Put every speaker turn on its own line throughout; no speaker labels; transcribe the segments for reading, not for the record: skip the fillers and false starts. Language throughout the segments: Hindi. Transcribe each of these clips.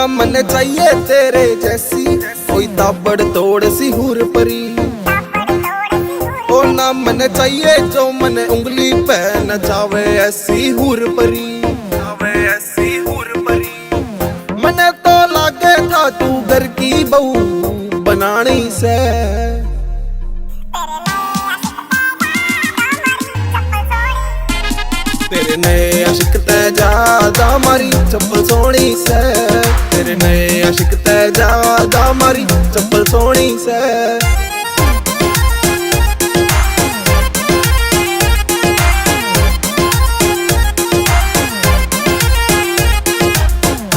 ना मन चाहिए तेरे जैसी कोई ताबड़ तोड़ सी हूर परी। ओ ना मन चाहिए जो मन उंगली पे न जावे ऐसी हूर परी। मने तो लागे था तू घर की बहू बनानी से। तेरे नए आशिक ते ज्यादा मारी चप्पल सोनी से। तेरे नए आशिक ते ज्यादा मारी चप्पल सोनी से।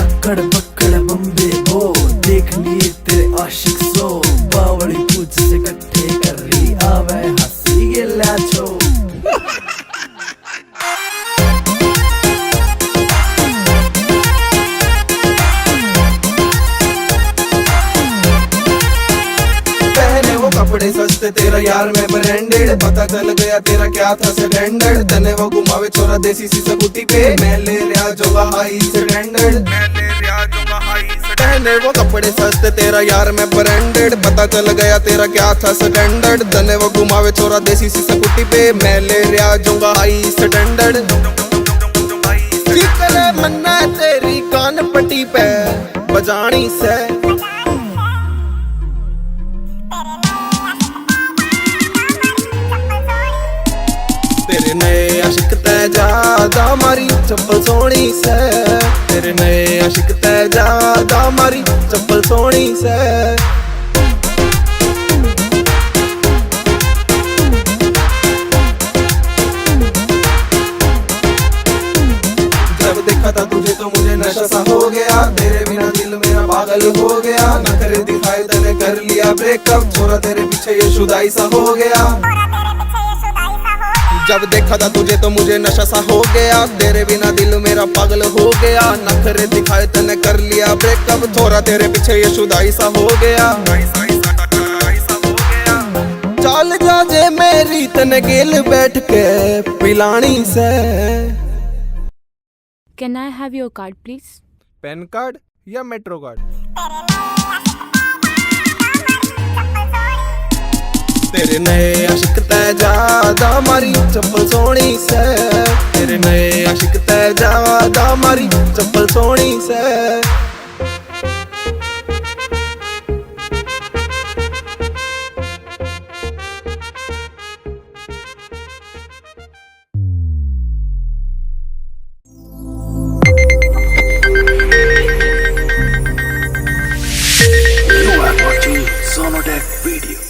अक्कड़ बक्कड़ बम्बे हो देख लिए तेरे आशिक सो। बावड़ी पूछ से इकट्ठे कर ली आवे हंसी ये लाचो।
कपड़े सस्ते तेरा यार में ब्रांडेड। पता चल गया तेरा क्या था स्टैंडर्ड। तने वो घुमावे छोरा देसी सी स्कूटी पे। मैं ले रहा जोगा हाई स्टैंडर्ड। तने वो कपड़े सस्ते तेरा यार में ब्रांडेड। पता चल गया तेरा क्या था स्टैंडर्ड। तने वो घुमावे छोरा देसी सी स्कूटी पे। मैं ले रहा जोगा हाई स्टैंडर्ड। चिकले मन्ना तेरी कान पट्टी पे बजानी से। तेरे नए आशिक ते ज्यादा मारी चप्पल सोनी से। तेरे नए आशिक ते ज्यादा मारी चप्पल सोनी से। जब देखा था तुझे तो मुझे नशा सा हो गया। तेरे बिना दिल मेरा पागल हो गया। नखरे दिखाए तने कर लिया ब्रेकअप। छोरा तेरे पीछे ये शुदाई सा हो गया। जब देखा था तुझे तो मुझे नशा सा हो गया। तेरे बिना दिल मेरा पागल हो गया। नखरे दिखाए तने कर लिया ब्रेकअप। थोड़ा तेरे पीछे ये शुदाई सा हो गया। चल जा जे मेरी तने गेल बैठ के पिलानी से।
Can I have your card, please?
Pan card या मेट्रो कार्ड? तेरे नए आशिक ते ज्यादा मारी चप्पल सोनी से। तेरे नए आशिक ते ज्यादा मारी चप्पल सोनी से।
You are watching Sonotek video.